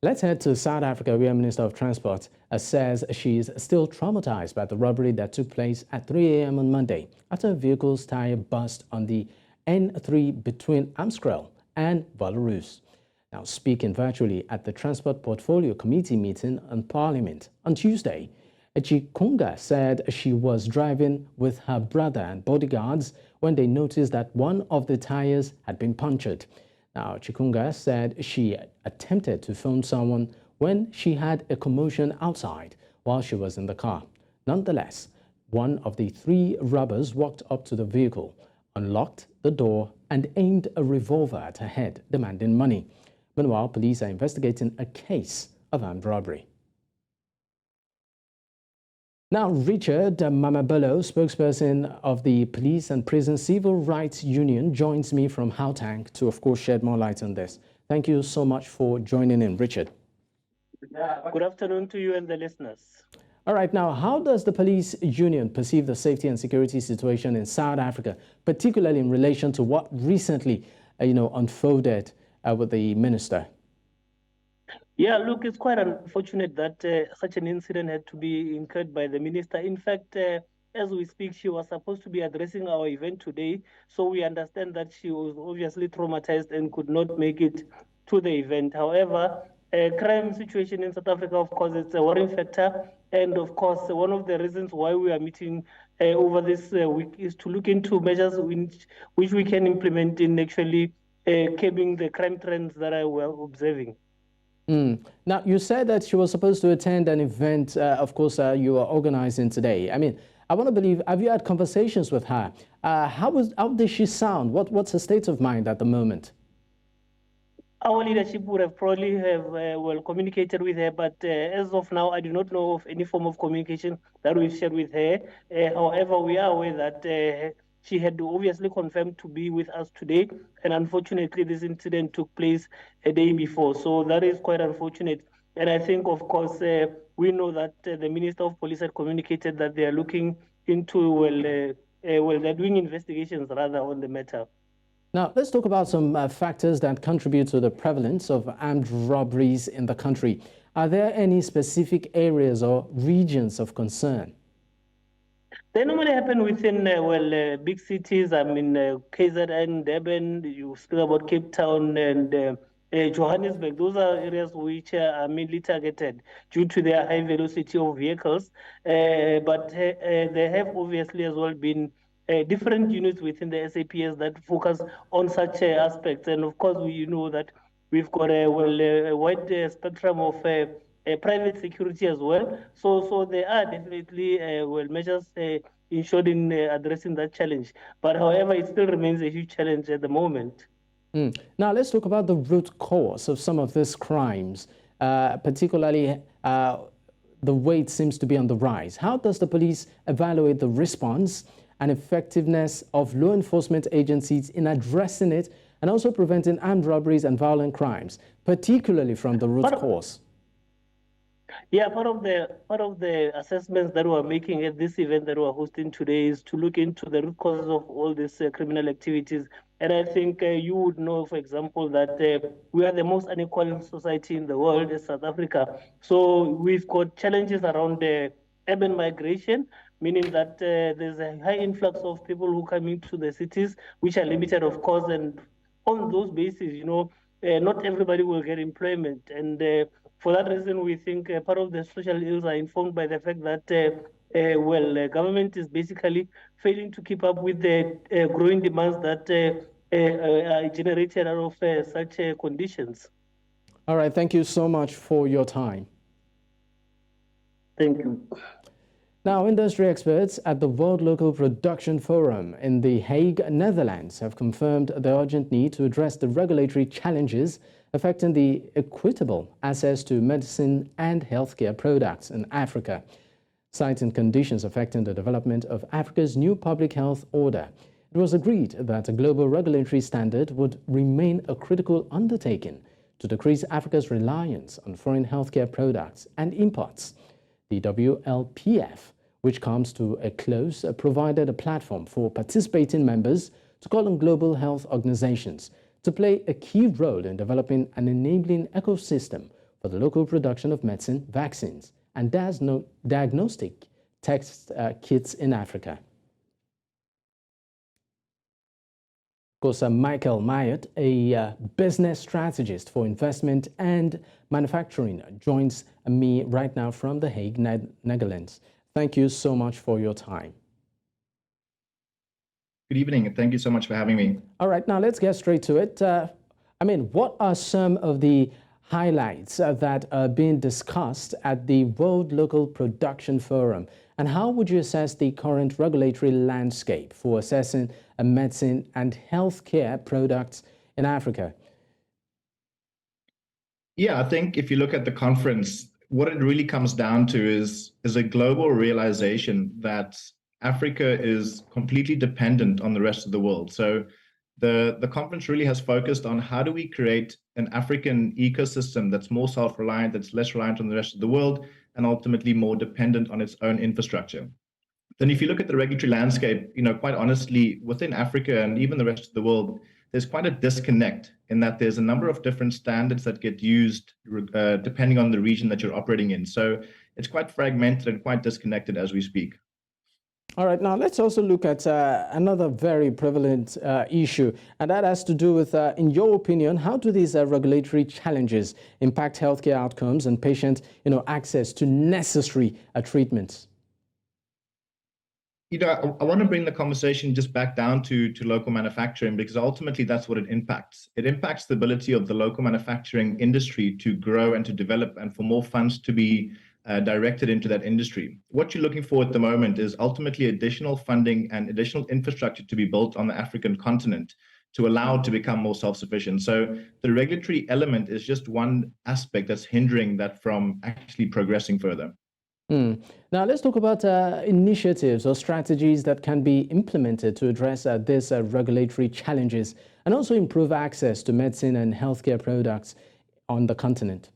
Let's head to South Africa, where Minister of Transport says she is still traumatized by the robbery that took place at 3 a.m. on Monday after a vehicle's tire burst on the N3 between Amskrel and Belarus. Now, speaking virtually at the Transport Portfolio Committee meeting in Parliament on Tuesday, Chikunga said she was driving with her brother and bodyguards when they noticed that one of the tires had been punctured. Now, Chikunga said she attempted to phone someone when she had a commotion outside while she was in the car. Nonetheless, one of the three robbers walked up to the vehicle, unlocked the door, and aimed a revolver at her head, demanding money. Meanwhile, police are investigating a case of armed robbery. Now, Richard Mamabolo, spokesperson of the Police and Prison Civil Rights Union, joins me from Gauteng to, of course, shed more light on this. Thank you so much for joining in, Richard. Good afternoon to you and the listeners. All right, now, how does the police union perceive the safety and security situation in South Africa, particularly in relation to what recently, unfolded with the minister? Yeah, look, it's quite unfortunate that such an incident had to be incurred by the minister. In fact, as we speak, she was supposed to be addressing our event today, so we understand that she was obviously traumatized and could not make it to the event. However, crime situation in South Africa, of course, it's a worrying factor, and of course, one of the reasons why we are meeting over this week is to look into measures which we can implement in actually curbing the crime trends that I were observing. Now, you said that she was supposed to attend an event, of course, you are organizing today. I mean, I want to believe, have you had conversations with her? How did she sound? What's her state of mind at the moment? Our leadership would have probably communicated with her, but as of now, I do not know of any form of communication that we've shared with her. However, we are aware that she had obviously confirmed to be with us today, and unfortunately, this incident took place a day before. So that is quite unfortunate. And I think, of course, we know that the Minister of Police had communicated that they are looking into, they're doing investigations rather on the matter. Now, let's talk about some factors that contribute to the prevalence of armed robberies in the country. Are there any specific areas or regions of concern? They normally happen within, big cities. I mean, KZN, Durban, you speak about Cape Town and Johannesburg. Those are areas which are mainly targeted due to their high velocity of vehicles. But there have obviously as well been different units within the SAPS that focus on such aspects. And of course, we know that we've got a wide spectrum of private security as well. So there are definitely measures ensured in addressing that challenge. But however, it still remains a huge challenge at the moment. Now, let's talk about the root cause of some of these crimes, particularly the way it seems to be on the rise. How does the police evaluate the response and effectiveness of law enforcement agencies in addressing it and also preventing armed robberies and violent crimes, particularly from the root cause? Yeah, part of the assessments that we're making at this event that we're hosting today is to look into the root causes of all these criminal activities. And I think you would know, for example, that we are the most unequal society in the world as South Africa. So we've got challenges around urban migration, meaning that there's a high influx of people who come into the cities, which are limited, of course. And on those bases, not everybody will get employment. And for that reason, we think part of the social ills are informed by the fact that, government is basically failing to keep up with the growing demands that are generated out of such conditions. All right. Thank you so much for your time. Thank you. Now, industry experts at the World Local Production Forum in The Hague, Netherlands, have confirmed the urgent need to address the regulatory challenges affecting the equitable access to medicine and healthcare products in Africa, citing conditions affecting the development of Africa's new public health order. It was agreed that a global regulatory standard would remain a critical undertaking to decrease Africa's reliance on foreign healthcare products and imports. The WLPF, which comes to a close, provided a platform for participating members to call on global health organizations to play a key role in developing an enabling ecosystem for the local production of medicine, vaccines, and diagnostic test kits in Africa. Of course, Michael Myatt, a business strategist for investment and manufacturing, joins me right now from The Hague, Netherlands. Thank you so much for your time. Good evening, and thank you so much for having me. All right, now let's get straight to it. What are some of the highlights that are being discussed at the World Local Production Forum? And how would you assess the current regulatory landscape for assessing medicine and healthcare products in Africa? Yeah, I think if you look at the conference, what it really comes down to is a global realization that Africa is completely dependent on the rest of the world. So the conference really has focused on how do we create an African ecosystem that's more self-reliant, that's less reliant on the rest of the world, and ultimately more dependent on its own infrastructure. Then if you look at the regulatory landscape, quite honestly, within Africa and even the rest of the world, there's quite a disconnect in that there's a number of different standards that get used depending on the region that you're operating in. So it's quite fragmented and quite disconnected as we speak. All right, now let's also look at another very prevalent issue, and that has to do with, in your opinion, how do these regulatory challenges impact healthcare outcomes and patient access to necessary treatments? I want to bring the conversation just back down to local manufacturing, because ultimately that's what it impacts. It impacts the ability of the local manufacturing industry to grow and to develop, and for more funds to be directed into that industry. What you're looking for at the moment is ultimately additional funding and additional infrastructure to be built on the African continent to allow it to become more self-sufficient. So the regulatory element is just one aspect that's hindering that from actually progressing further. Now, let's talk about initiatives or strategies that can be implemented to address these regulatory challenges and also improve access to medicine and healthcare products on the continent.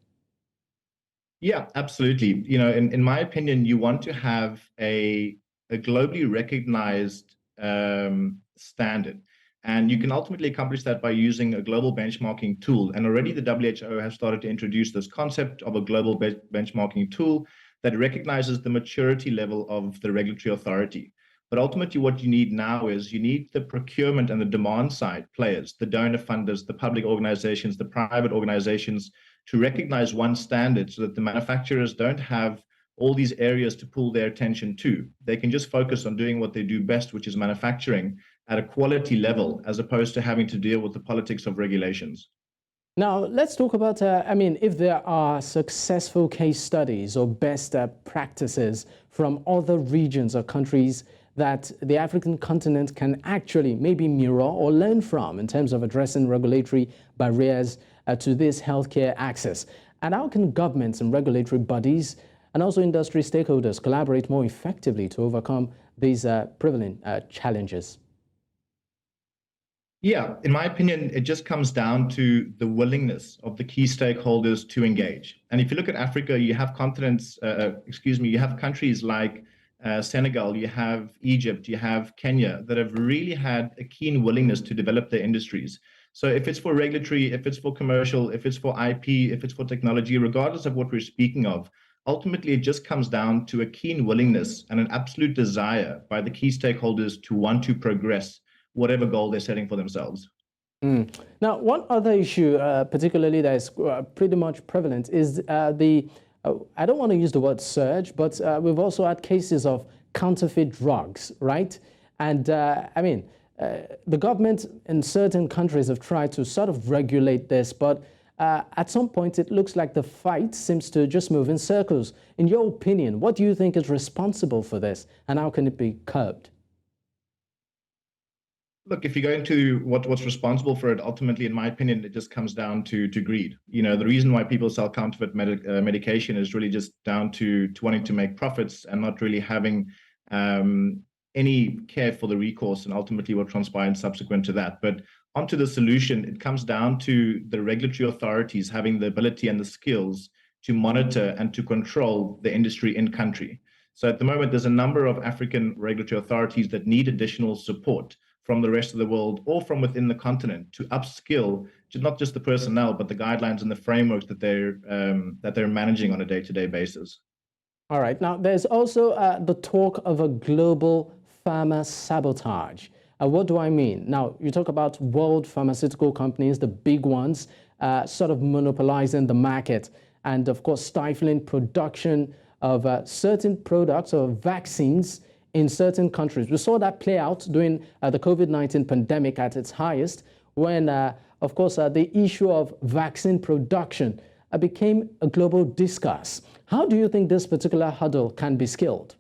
Yeah, absolutely. In my opinion, you want to have a globally recognized standard. And you can ultimately accomplish that by using a global benchmarking tool. And already the WHO has started to introduce this concept of a global benchmarking tool that recognizes the maturity level of the regulatory authority. But ultimately, what you need now is you need the procurement and the demand side players, the donor funders, the public organizations, the private organizations, to recognize one standard so that the manufacturers don't have all these areas to pull their attention to. They can just focus on doing what they do best, which is manufacturing at a quality level, as opposed to having to deal with the politics of regulations. Now, let's talk about, if there are successful case studies or best practices from other regions or countries that the African continent can actually maybe mirror or learn from in terms of addressing regulatory barriers to this healthcare access. And how can governments and regulatory bodies and also industry stakeholders collaborate more effectively to overcome these prevalent challenges? Yeah, in my opinion, it just comes down to the willingness of the key stakeholders to engage. And if you look at Africa, you have you have countries like Senegal, you have Egypt, you have Kenya that have really had a keen willingness to develop their industries. So if it's for regulatory, if it's for commercial, if it's for IP, if it's for technology, regardless of what we're speaking of, ultimately it just comes down to a keen willingness and an absolute desire by the key stakeholders to want to progress whatever goal they're setting for themselves. Now, one other issue, particularly that is pretty much prevalent, is I don't want to use the word surge, but we've also had cases of counterfeit drugs, right? And the government in certain countries have tried to sort of regulate this, but at some point it looks like the fight seems to just move in circles. In your opinion, what do you think is responsible for this, and how can it be curbed? Look, if you go into what's responsible for it, ultimately, in my opinion, it just comes down to greed. The reason why people sell counterfeit medication is really just down to wanting to make profits and not really having any care for the recourse and ultimately what transpires subsequent to that. But onto the solution, it comes down to the regulatory authorities having the ability and the skills to monitor and to control the industry in country. So at the moment, there's a number of African regulatory authorities that need additional support from the rest of the world or from within the continent to upskill not just the personnel, but the guidelines and the frameworks that they're managing on a day-to-day basis. All right. Now, there's also the talk of a global pharma sabotage. What do I mean? Now, you talk about world pharmaceutical companies, the big ones, sort of monopolizing the market and, of course, stifling production of certain products or vaccines in certain countries. We saw that play out during the COVID-19 pandemic at its highest when, of course, the issue of vaccine production became a global discourse. How do you think this particular hurdle can be scaled?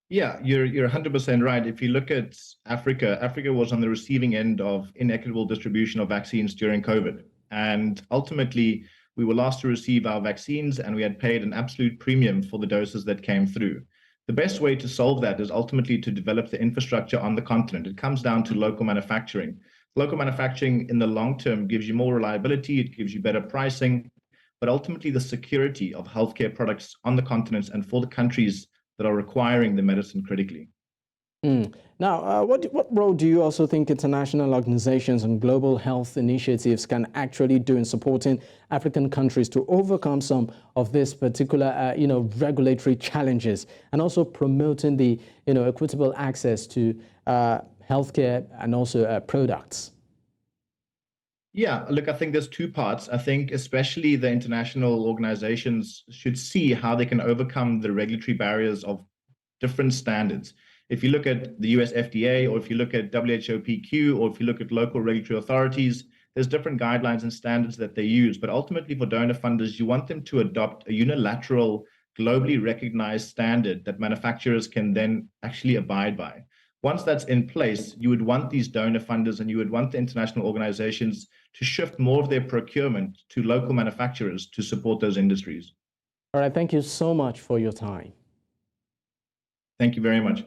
Yeah, you're 100% right. If you look at Africa, Africa was on the receiving end of inequitable distribution of vaccines during COVID. And ultimately, we were last to receive our vaccines and we had paid an absolute premium for the doses that came through. The best way to solve that is ultimately to develop the infrastructure on the continent. It comes down to local manufacturing. Local manufacturing in the long term gives you more reliability, it gives you better pricing, but ultimately the security of healthcare products on the continents and for the countries that are requiring the medicine critically. Now, what role do you also think international organizations and global health initiatives can actually do in supporting African countries to overcome some of these particular, regulatory challenges and also promoting the, equitable access to healthcare and also products? Yeah, look, I think there's two parts. I think especially the international organizations should see how they can overcome the regulatory barriers of different standards. If you look at the US FDA, or if you look at WHO PQ, or if you look at local regulatory authorities, there's different guidelines and standards that they use. But ultimately for donor funders, you want them to adopt a unilateral, globally recognized standard that manufacturers can then actually abide by. Once that's in place, you would want these donor funders and you would want the international organizations to shift more of their procurement to local manufacturers to support those industries. All right, thank you so much for your time. Thank you very much.